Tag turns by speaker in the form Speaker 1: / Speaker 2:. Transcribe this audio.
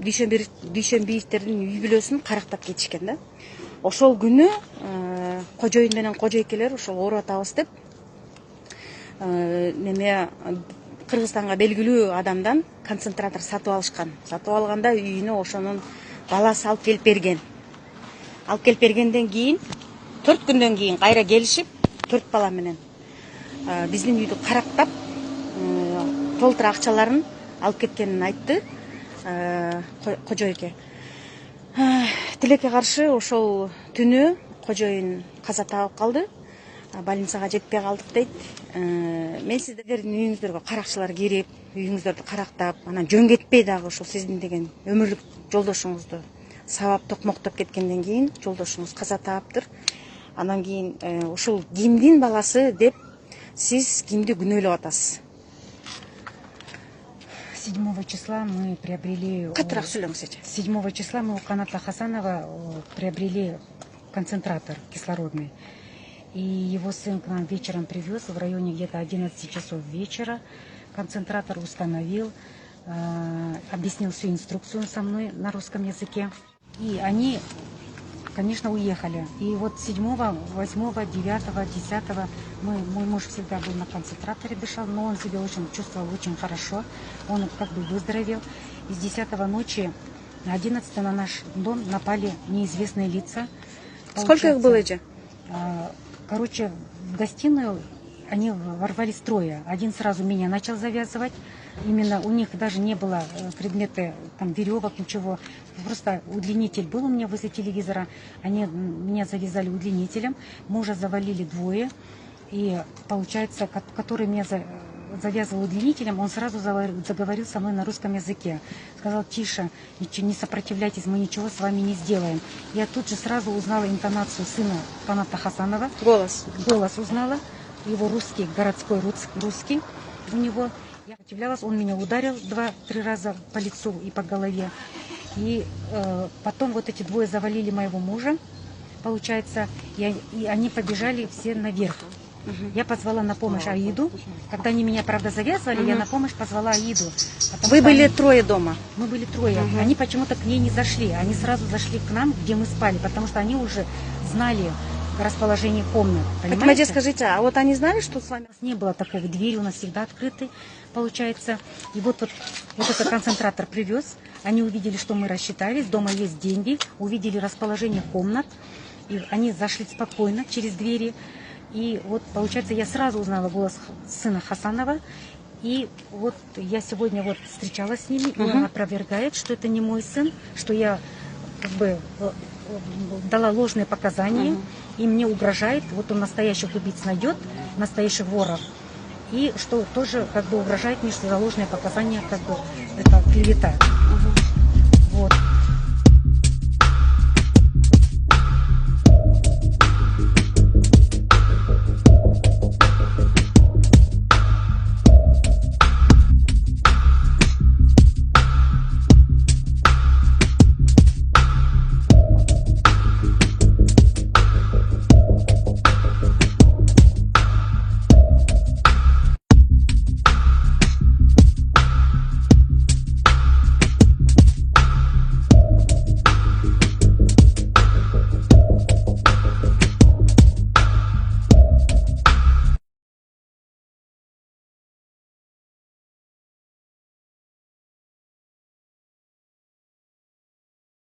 Speaker 1: Дүйшөнбиевтердин үй бүлөсүн карактап кетишкен да. Ошол күнү кожоюн менен кожойкелер ошол ооруп атабыз деп Кыргызстанга белгилүү адамдан концентратор сатып алышкан. Сатып алганда үйүнө ошонун баласы алып келип берген. Алып келип бергенден кийин 4 күндөн кийин кайра келишип, 4 бала менен биздин үйдү карактап, толтура акчаларын алып кеткенин айтты кожойке. Тилекке каршы ошол түнү кожоюн каза табып калды. Больницага жетпей калдык дейт. Мен сиздердин үйүңүздөргө каракчылар кирип, үйүңүздөрдү карактап, анан жөн кетпей дагы ошол сиздин деген өмүрлүк жолдошуңузду сабап токмоктоп кеткенден кийин жолдошуңуз каза таптыр. Андан кийин ушул кимдин баласы деп сиз кимди күнөөлөп атасыз?
Speaker 2: 7 числа мы приобрели... 7 числа мы у Каната Хасанова приобрели концентратор кислородный. И его сын к нам вечером привез в районе где-то 11 часов вечера. Концентратор установил, объяснил всю инструкцию со мной на русском языке. И они, конечно, уехали. И вот 7, 8, 9, 10 мой муж всегда был на концентраторе, дышал, но он себя чувствовал очень хорошо. Он как бы выздоровел. И с 10 ночи на 11 на наш дом напали неизвестные лица.
Speaker 1: Сколько их было эти?
Speaker 2: Короче, в гостиную они ворвались трое. Один сразу меня начал завязывать. Именно у них даже не было предмета, там, веревок, ничего. Просто удлинитель был у меня возле телевизора. Они меня завязали удлинителем. Мужа завалили двое. И, получается, который меня завязывал удлинителем, он сразу заговорил со мной на русском языке. Сказал: тише, не сопротивляйтесь, мы ничего с вами не сделаем. Я тут же сразу узнала интонацию сына Каната Хасанова. Голос узнала. Его русский, городской русский у него. Я сопротивлялась, он меня ударил 2-3 раза по лицу и по голове. И потом вот эти двое завалили моего мужа, получается, и они побежали все наверх. Я позвала на помощь Аиду. Когда они меня, правда, завязывали, я на помощь позвала Аиду.
Speaker 1: Вы были трое дома?
Speaker 2: Мы были трое. Они почему-то к ней не зашли. Они сразу зашли к нам, где мы спали, потому что они уже знали расположение комнат.
Speaker 1: Понимаете, скажите, а вот они знали, что с вами?
Speaker 2: У нас не было такой двери, у нас всегда открыты, получается. И вот этот концентратор привез. Они увидели, что мы рассчитались, дома есть деньги, увидели расположение комнат. И они зашли спокойно через двери. И вот, получается, я сразу узнала голос сына Хасанова. И вот я сегодня вот встречалась с ними, и он опровергает, что это не мой сын, что я как бы дала ложные показания, и мне угрожает, вот он настоящих убийц найдет, настоящих воров, и что тоже как бы угрожает мне, что за ложные показания как бы это клевета. Вот.